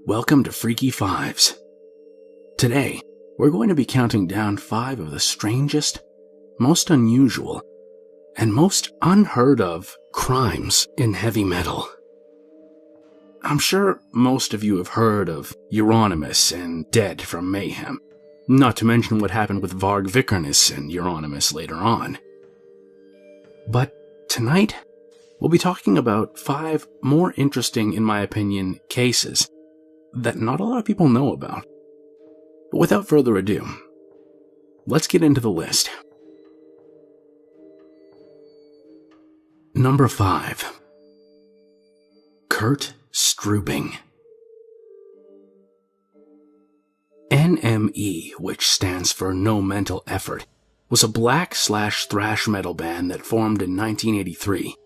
Welcome to Freaky Fives. Today, we're going to be counting down 5 of the strangest, most unusual, and most unheard of crimes in heavy metal. I'm sure most of you have heard of Euronymous and Dead from Mayhem, not to mention what happened with Varg Vikernes and Euronymous later on. But tonight, we'll be talking about 5 more interesting, in my opinion, cases that not a lot of people know about. But without further ado, let's get into the list. Number 5. Kurt Strubing. NME, which stands for No Mental Effort, was a black/thrash metal band that formed in 1983.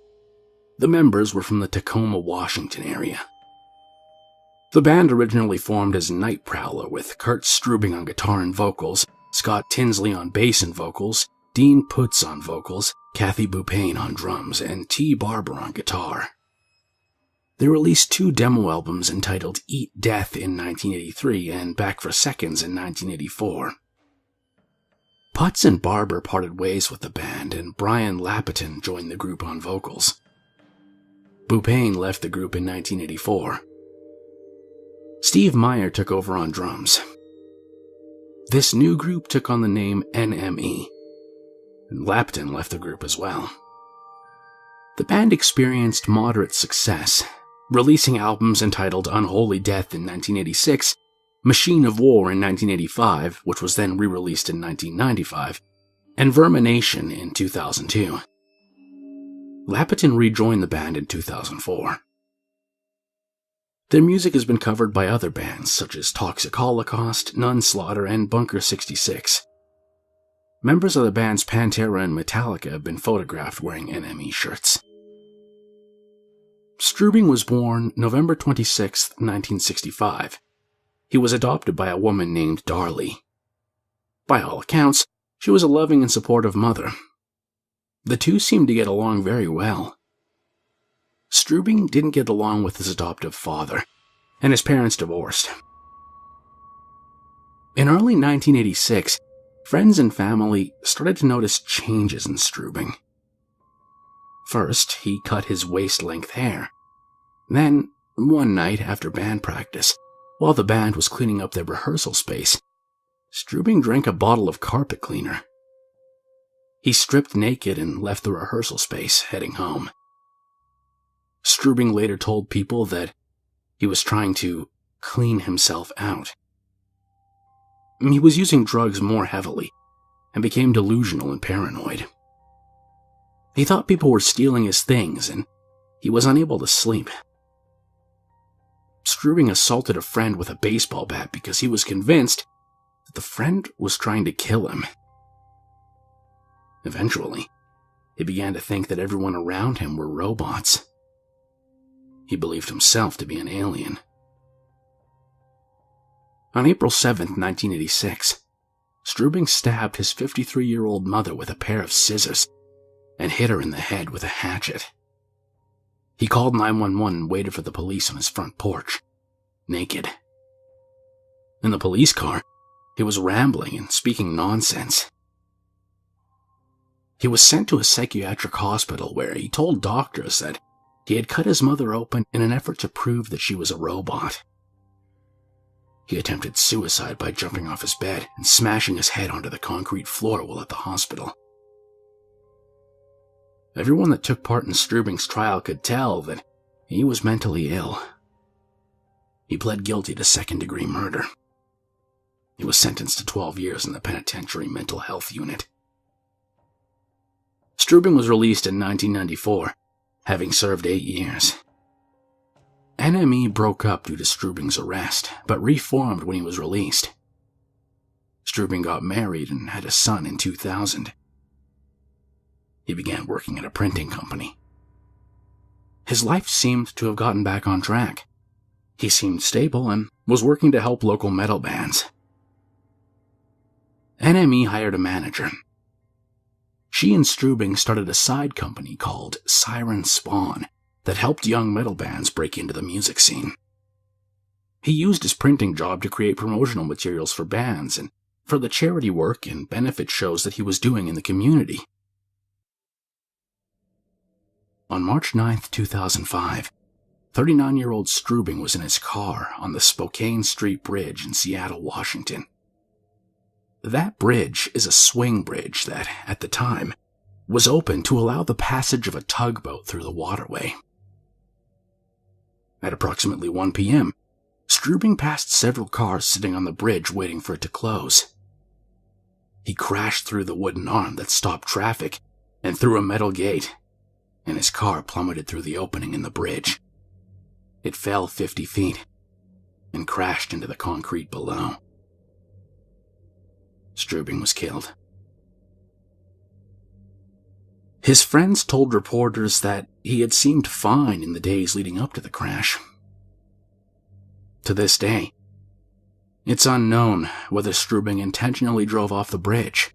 The members were from the Tacoma, Washington area. The band originally formed as Night Prowler, with Kurt Strubing on guitar and vocals, Scott Tinsley on bass and vocals, Dean Putz on vocals, Kathy Bupane on drums, and T. Barber on guitar. They released 2 demo albums entitled Eat Death in 1983 and Back for Seconds in 1984. Putz and Barber parted ways with the band, and Brian Lapiton joined the group on vocals. Bupane left the group in 1984. Steve Meyer took over on drums. This new group took on the name NME, and Lapiton left the group as well. The band experienced moderate success, releasing albums entitled Unholy Death in 1986, Machine of War in 1985, which was then re-released in 1995, and Vermination in 2002. Lapiton rejoined the band in 2004. Their music has been covered by other bands such as Toxic Holocaust, Nun Slaughter, and Bunker 66. Members of the bands Pantera and Metallica have been photographed wearing NME shirts. Strubing was born November 26, 1965. He was adopted by a woman named Darlie. By all accounts, she was a loving and supportive mother. The two seemed to get along very well. Strubing didn't get along with his adoptive father, and his parents divorced. In early 1986, friends and family started to notice changes in Strubing. First, he cut his waist-length hair. Then, one night after band practice, while the band was cleaning up their rehearsal space, Strubing drank a bottle of carpet cleaner. He stripped naked and left the rehearsal space, heading home. Strubing later told people that he was trying to clean himself out. He was using drugs more heavily and became delusional and paranoid. He thought people were stealing his things and he was unable to sleep. Strubing assaulted a friend with a baseball bat because he was convinced that the friend was trying to kill him. Eventually, he began to think that everyone around him were robots. He believed himself to be an alien. On April 7, 1986, Strubing stabbed his 53-year-old mother with a pair of scissors and hit her in the head with a hatchet. He called 911 and waited for the police on his front porch, naked. In the police car, he was rambling and speaking nonsense. He was sent to a psychiatric hospital where he told doctors that he had cut his mother open in an effort to prove that she was a robot. He attempted suicide by jumping off his bed and smashing his head onto the concrete floor while at the hospital. Everyone that took part in Strubing's trial could tell that he was mentally ill. He pled guilty to second-degree murder. He was sentenced to 12 years in the penitentiary mental health unit. Strubing was released in 1994, having served 8 years. NME broke up due to Strubing's arrest, but reformed when he was released. Strubing got married and had a son in 2000. He began working at a printing company. His life seemed to have gotten back on track. He seemed stable and was working to help local metal bands. NME hired a manager. She and Strubing started a side company called Siren Spawn that helped young metal bands break into the music scene. He used his printing job to create promotional materials for bands and for the charity work and benefit shows that he was doing in the community. On March 9, 2005, 39-year-old Strubing was in his car on the Spokane Street Bridge in Seattle, Washington. That bridge is a swing bridge that, at the time, was open to allow the passage of a tugboat through the waterway. At approximately 1 p.m., Strubing passed several cars sitting on the bridge waiting for it to close. He crashed through the wooden arm that stopped traffic and through a metal gate, and his car plummeted through the opening in the bridge. It fell 50 feet and crashed into the concrete below. Strubing was killed. His friends told reporters that he had seemed fine in the days leading up to the crash. To this day, it's unknown whether Strubing intentionally drove off the bridge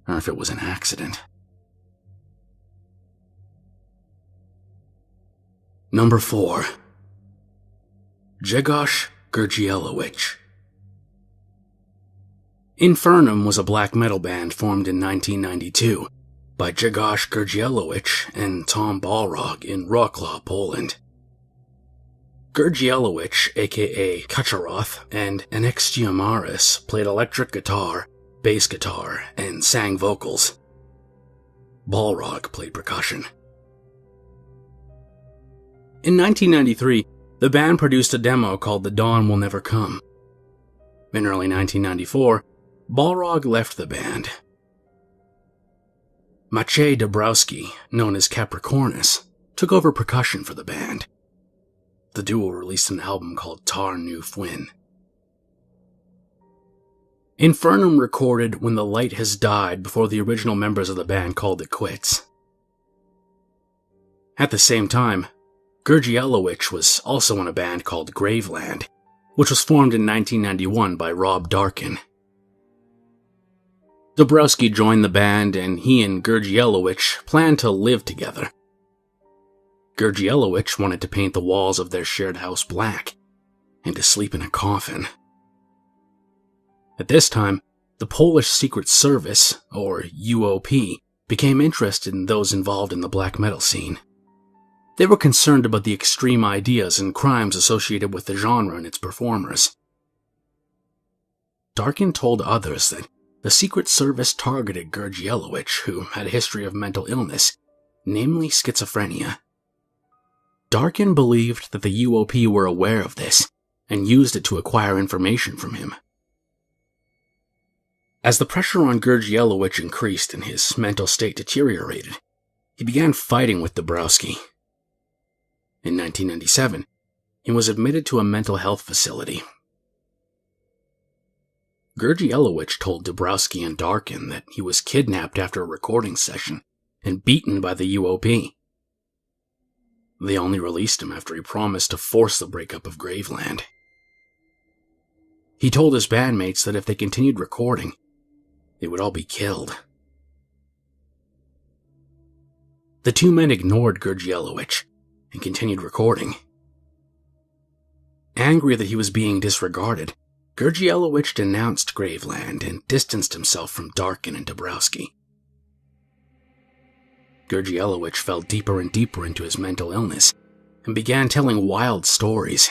or if it was an accident. Number 4. Grzegorz Gurgielewicz. Infernum was a black metal band formed in 1992 by Grzegorz Gurgielewicz and Tom Balrog in Wrocław, Poland. Gurgielewicz, aka Kacharoth, and Anaxiomaris played electric guitar, bass guitar, and sang vocals. Balrog played percussion. In 1993, the band produced a demo called The Dawn Will Never Come. In early 1994, Balrog left the band. Maciej Dabrowski, known as Capricornus, took over percussion for the band. The duo released an album called Tar Nu Fwyn. Infernum recorded When the Light Has Died before the original members of the band called it quits. At the same time, Gurgielewicz was also in a band called Graveland, which was formed in 1991 by Rob Darkin. Dabrowski joined the band and he and Gurgielewicz planned to live together. Gurgielewicz wanted to paint the walls of their shared house black and to sleep in a coffin. At this time, the Polish Secret Service, or UOP, became interested in those involved in the black metal scene. They were concerned about the extreme ideas and crimes associated with the genre and its performers. Darkin told others that the Secret Service targeted Gurgielewicz, who had a history of mental illness, namely schizophrenia. Darkin believed that the UOP were aware of this and used it to acquire information from him. As the pressure on Gurgielewicz increased and his mental state deteriorated, he began fighting with Dabrowski. In 1997, he was admitted to a mental health facility. Gurgielewicz told Dabrowski and Darkin that he was kidnapped after a recording session and beaten by the UOP. They only released him after he promised to force the breakup of Graveland. He told his bandmates that if they continued recording, they would all be killed. The two men ignored Gurgielewicz and continued recording. Angry that he was being disregarded, Gurgielewicz denounced Graveland and distanced himself from Darkin and Dabrowski. Gurgielewicz fell deeper and deeper into his mental illness and began telling wild stories,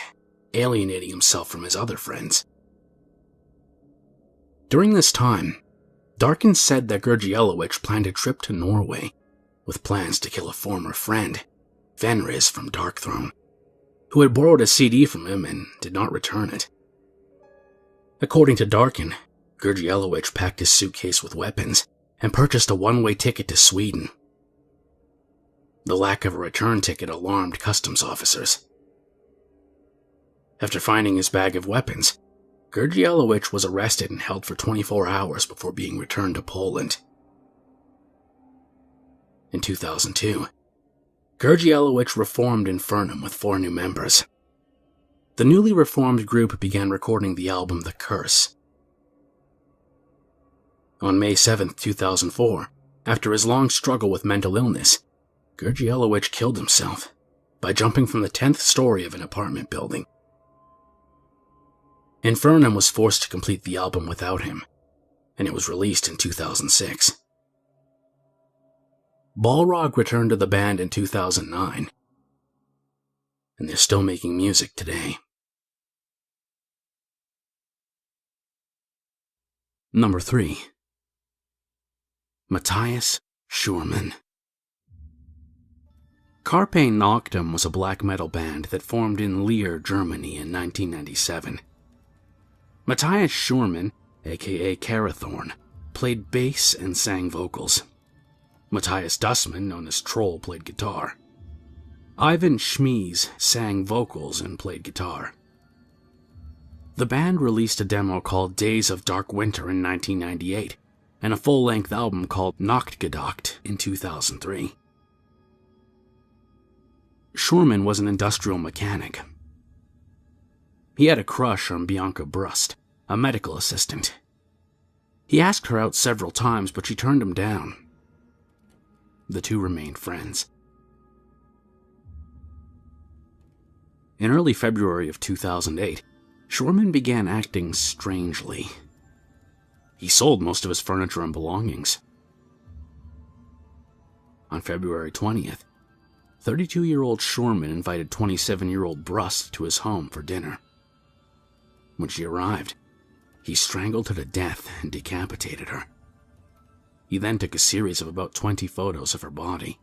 alienating himself from his other friends. During this time, Darkin said that Gurgielewicz planned a trip to Norway with plans to kill a former friend, Fenris from Darkthrone, who had borrowed a CD from him and did not return it. According to Darkin, Gurgielewicz packed his suitcase with weapons and purchased a one-way ticket to Sweden. The lack of a return ticket alarmed customs officers. After finding his bag of weapons, Gurgielewicz was arrested and held for 24 hours before being returned to Poland. In 2002, Gurgielewicz reformed Infernum with 4 new members. The newly reformed group began recording the album The Curse. On May 7, 2004, after his long struggle with mental illness, Gurgielewicz killed himself by jumping from the 10th story of an apartment building. Infernum was forced to complete the album without him, and it was released in 2006. Balrog returned to the band in 2009, and they're still making music today. Number 3. Matthias Schurman. Carpe Noctem was a black metal band that formed in Leer, Germany in 1997. Matthias Schurman, aka Karathorn, played bass and sang vocals. Matthias Dussmann, known as Troll, played guitar. Ivan Schmies sang vocals and played guitar. The band released a demo called Days of Dark Winter in 1998, and a full-length album called Nachtgedacht in 2003. Schurman was an industrial mechanic. He had a crush on Bianca Brust, a medical assistant. He asked her out several times, but she turned him down. The two remained friends. In early February of 2008, Schurman began acting strangely. He sold most of his furniture and belongings. On February 20th, 32-year-old Schurman invited 27-year-old Brust to his home for dinner. When she arrived, he strangled her to death and decapitated her. He then took a series of about 20 photos of her body.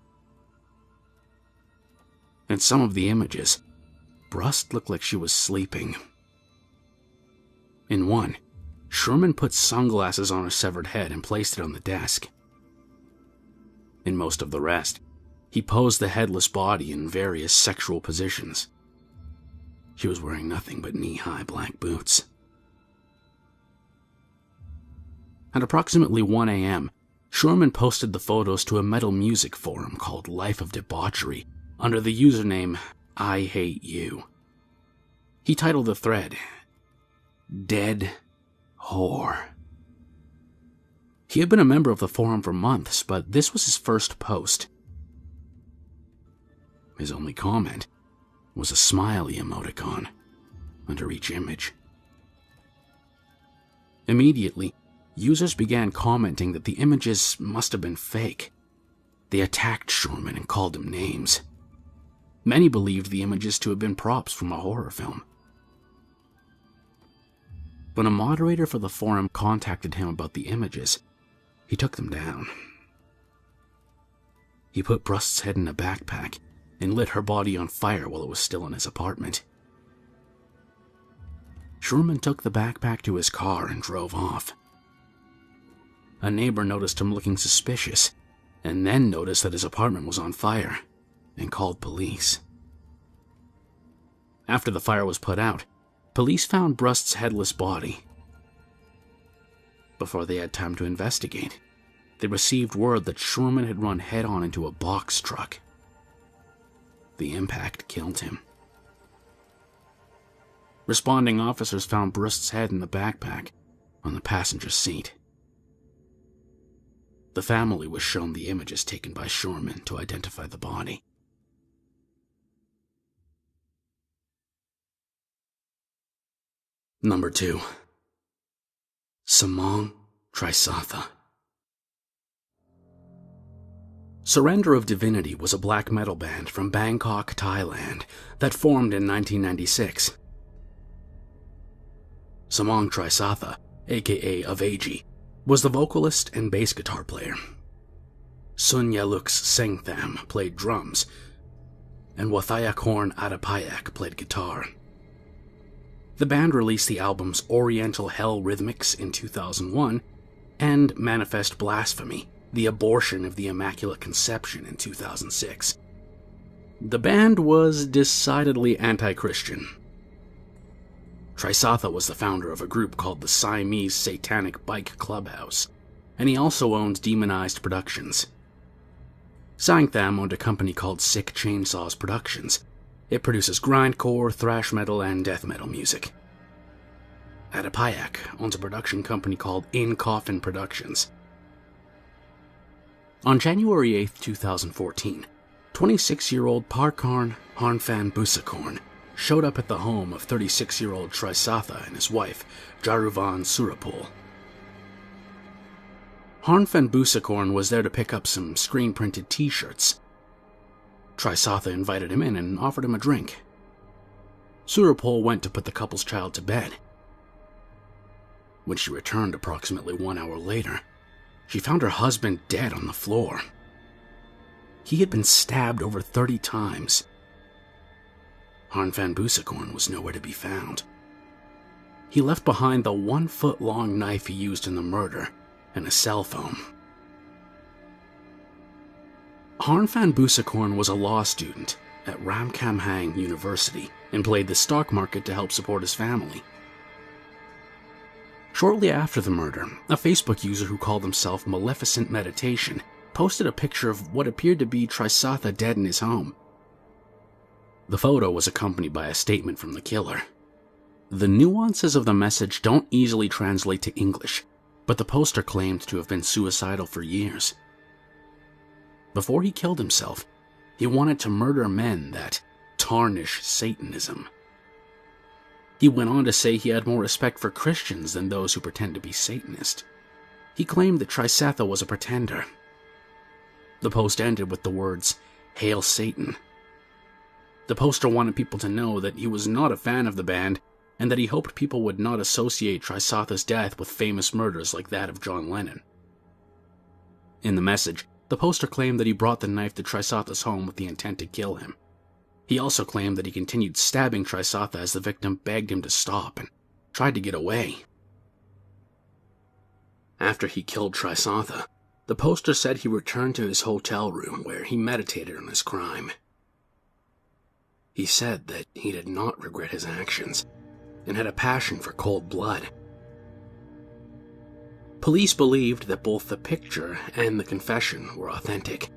In some of the images, Brust looked like she was sleeping. In one, Schurman put sunglasses on her severed head and placed it on the desk. In most of the rest, he posed the headless body in various sexual positions. She was wearing nothing but knee-high black boots. At approximately 1 a.m., Schurman posted the photos to a metal music forum called Life of Debauchery under the username I Hate You. He titled the thread, Dead Whore. He had been a member of the forum for months, but this was his first post. His only comment was a smiley emoticon under each image. Immediately, users began commenting that the images must have been fake. They attacked Schurman and called him names. Many believed the images to have been props from a horror film. When a moderator for the forum contacted him about the images, he took them down. He put Brust's head in a backpack and lit her body on fire while it was still in his apartment. Schurman took the backpack to his car and drove off. A neighbor noticed him looking suspicious, and then noticed that his apartment was on fire, and called police. After the fire was put out, police found Brust's headless body. Before they had time to investigate, they received word that Schurman had run head-on into a box truck. The impact killed him. Responding officers found Brust's head in the backpack on the passenger seat. The family was shown the images taken by Schurman to identify the body. Number 2. Samong Trisatha. Surrender of Divinity was a black metal band from Bangkok, Thailand, that formed in 1996. Samong Trisatha, aka Aveji, was the vocalist and bass guitar player. Sun Yalux Sengtham played drums, and Wathayakorn Adapayak played guitar. The band released the albums Oriental Hell Rhythmics in 2001 and Manifest Blasphemy, the Abortion of the Immaculate Conception in 2006. The band was decidedly anti-Christian. Trisatha was the founder of a group called the Siamese Satanic Bike Clubhouse, and he also owned Demonized Productions. Sangtham owned a company called Sick Chainsaws Productions. It produces grindcore, thrash metal, and death metal music. Adapayak owns a production company called In Coffin Productions. On January 8, 2014, 26-year-old Parkarn Harnfan Busakorn showed up at the home of 36-year-old Trisatha and his wife, Jaruvan Surapul. Harn van Busakorn was there to pick up some screen-printed t-shirts. Trisatha invited him in and offered him a drink. Surapul went to put the couple's child to bed. When she returned approximately 1 hour later, she found her husband dead on the floor. He had been stabbed over 30 times. Harn van Busakorn was nowhere to be found. He left behind the 1-foot-long knife he used in the murder and a cell phone. Harn van Busakorn was a law student at Ramkhamhaeng University and played the stock market to help support his family. Shortly after the murder, a Facebook user who called himself Maleficent Meditation posted a picture of what appeared to be Trisatha dead in his home. The photo was accompanied by a statement from the killer. The nuances of the message don't easily translate to English, but the poster claimed to have been suicidal for years. Before he killed himself, he wanted to murder men that tarnish Satanism. He went on to say he had more respect for Christians than those who pretend to be Satanist. He claimed that Trisatha was a pretender. The post ended with the words, "Hail Satan." The poster wanted people to know that he was not a fan of the band and that he hoped people would not associate Trisatha's death with famous murders like that of John Lennon. In the message, the poster claimed that he brought the knife to Trisatha's home with the intent to kill him. He also claimed that he continued stabbing Trisatha as the victim begged him to stop and tried to get away. After he killed Trisatha, the poster said he returned to his hotel room where he meditated on his crime. He said that he did not regret his actions and had a passion for cold blood. Police believed that both the picture and the confession were authentic.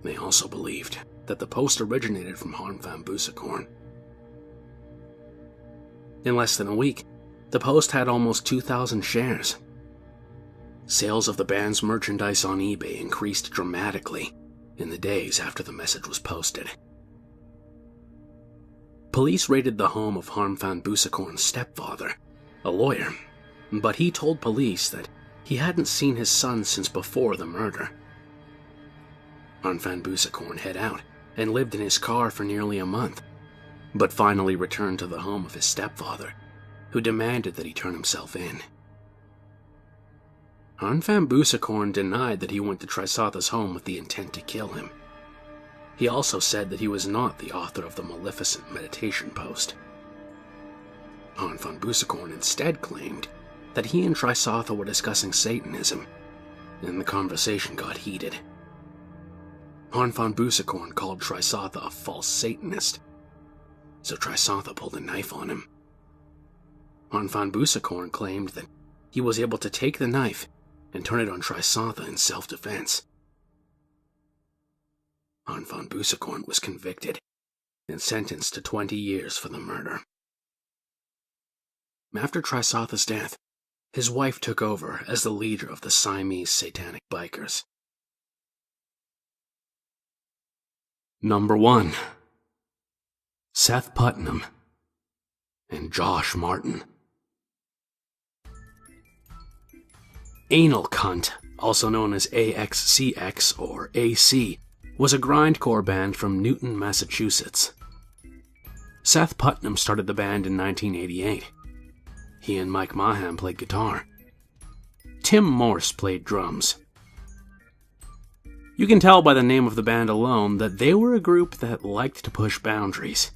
They also believed that the post originated from Harn van Busakorn. In less than a week, the post had almost 2,000 shares. Sales of the band's merchandise on eBay increased dramatically in the days after the message was posted. Police raided the home of Harn van Busakorn's stepfather, a lawyer, but he told police that he hadn't seen his son since before the murder. Harn van Busakorn hid out and lived in his car for nearly a month, but finally returned to the home of his stepfather, who demanded that he turn himself in. Harn van Busakorn denied that he went to Trisatha's home with the intent to kill him. He also said that he was not the author of the Maleficent Meditation post. Harn van Busakorn instead claimed that he and Trisatha were discussing Satanism, and the conversation got heated. Harn van Busakorn called Trisatha a false Satanist, so Trisatha pulled a knife on him. Harn van Busakorn claimed that he was able to take the knife and turn it on Trisatha in self-defense. Harn van Busakorn was convicted and sentenced to 20 years for the murder. After Trisatha's death, his wife took over as the leader of the Siamese Satanic Bikers. Number 1. Seth Putnam and Josh Martin. Anal Cunt, also known as AXCX or AC, was a grindcore band from Newton, Massachusetts. Seth Putnam started the band in 1988. He and Mike Mahan played guitar. Tim Morse played drums. You can tell by the name of the band alone that they were a group that liked to push boundaries.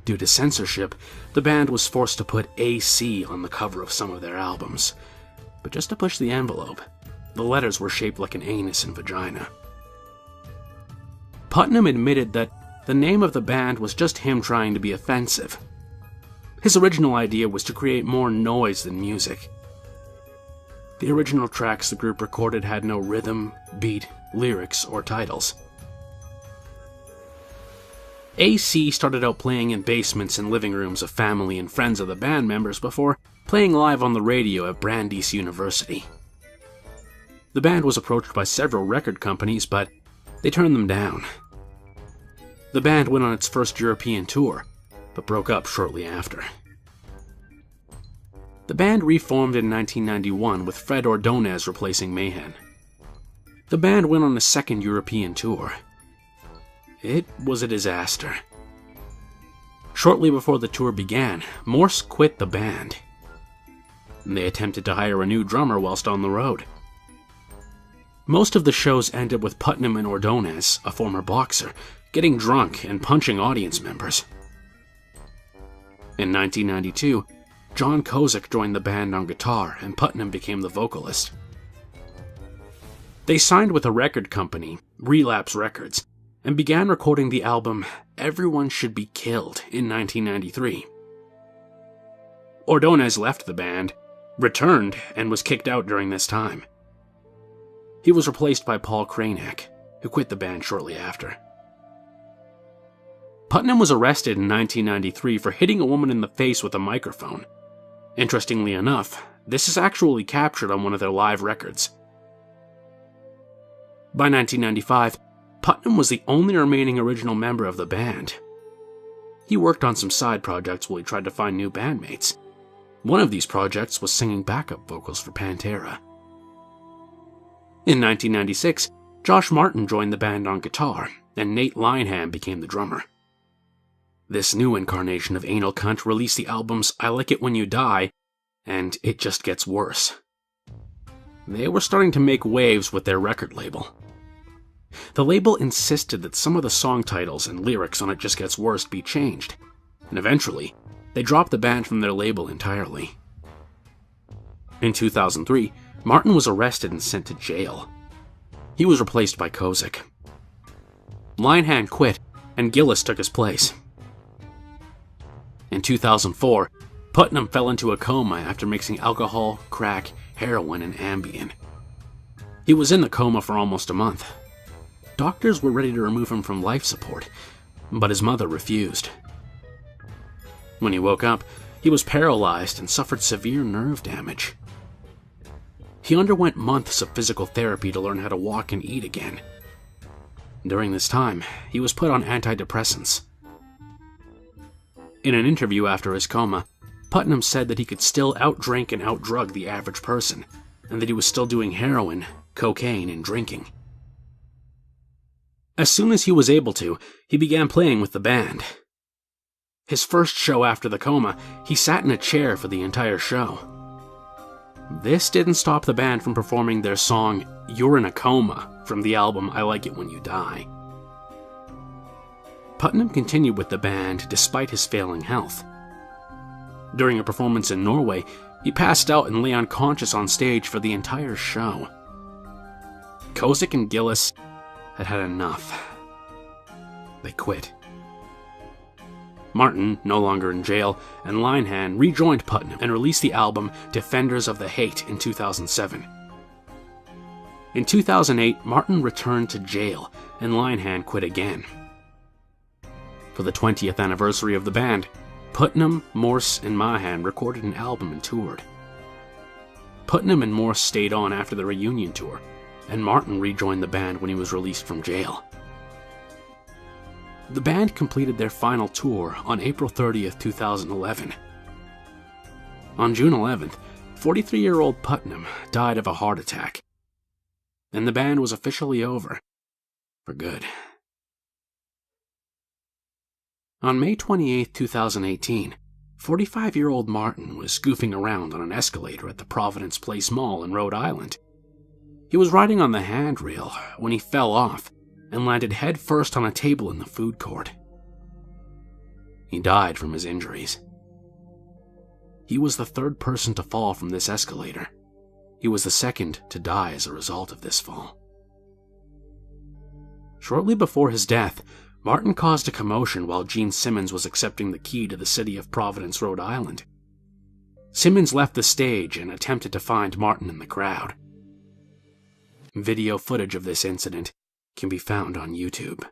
Due to censorship, the band was forced to put AC on the cover of some of their albums. But just to push the envelope, the letters were shaped like an anus and vagina. Putnam admitted that the name of the band was just him trying to be offensive. His original idea was to create more noise than music. The original tracks the group recorded had no rhythm, beat, lyrics, or titles. AC started out playing in basements and living rooms of family and friends of the band members before playing live on the radio at Brandeis University. The band was approached by several record companies, but they turned them down. The band went on its first European tour, but broke up shortly after. The band reformed in 1991 with Fred Ordonez replacing Mayhem. The band went on a second European tour. It was a disaster. Shortly before the tour began, Morse quit the band. They attempted to hire a new drummer whilst on the road. Most of the shows ended with Putnam and Ordonez, a former boxer, getting drunk and punching audience members. In 1992, John Kozik joined the band on guitar and Putnam became the vocalist. They signed with a record company, Relapse Records, and began recording the album Everyone Should Be Killed in 1993. Ordonez left the band, returned, and was kicked out during this time. He was replaced by Paul Kranek, who quit the band shortly after. Putnam was arrested in 1993 for hitting a woman in the face with a microphone. Interestingly enough, this is actually captured on one of their live records. By 1995, Putnam was the only remaining original member of the band. He worked on some side projects while he tried to find new bandmates. One of these projects was singing backup vocals for Pantera. In 1996, Josh Martin joined the band on guitar, and Nate Linehan became the drummer. This new incarnation of Anal Cunt released the albums I Like It When You Die and It Just Gets Worse. They were starting to make waves with their record label. The label insisted that some of the song titles and lyrics on It Just Gets Worse be changed, and eventually, they dropped the band from their label entirely. In 2003, Martin was arrested and sent to jail. He was replaced by Kozik. Linehan quit, and Gillis took his place. In 2004, Putnam fell into a coma after mixing alcohol, crack, heroin, and Ambien. He was in the coma for almost a month. Doctors were ready to remove him from life support, but his mother refused. When he woke up, he was paralyzed and suffered severe nerve damage. He underwent months of physical therapy to learn how to walk and eat again. During this time, he was put on antidepressants. In an interview after his coma, Putnam said that he could still outdrink and outdrug the average person, and that he was still doing heroin, cocaine, and drinking. As soon as he was able to, he began playing with the band. His first show after the coma, he sat in a chair for the entire show. This didn't stop the band from performing their song You're in a Coma from the album I Like It When You Die. Putnam continued with the band despite his failing health. During a performance in Norway, he passed out and lay unconscious on stage for the entire show. Kozik and Gillis had had enough. They quit. Martin, no longer in jail, and Linehan rejoined Putnam and released the album Defenders of the Hate in 2007. In 2008, Martin returned to jail, and Linehan quit again. For the 20th anniversary of the band, Putnam, Morse, and Mahan recorded an album and toured. Putnam and Morse stayed on after the reunion tour, and Martin rejoined the band when he was released from jail. The band completed their final tour on April 30th, 2011. On June 11th, 43-year-old Putnam died of a heart attack, and the band was officially over, for good. On May 28, 2018, 45-year-old Martin was goofing around on an escalator at the Providence Place Mall in Rhode Island. He was riding on the handrail when he fell off and landed headfirst on a table in the food court. He died from his injuries. He was the third person to fall from this escalator. He was the second to die as a result of this fall. Shortly before his death, Martin caused a commotion while Gene Simmons was accepting the key to the city of Providence, Rhode Island. Simmons left the stage and attempted to find Martin in the crowd. Video footage of this incident can be found on YouTube.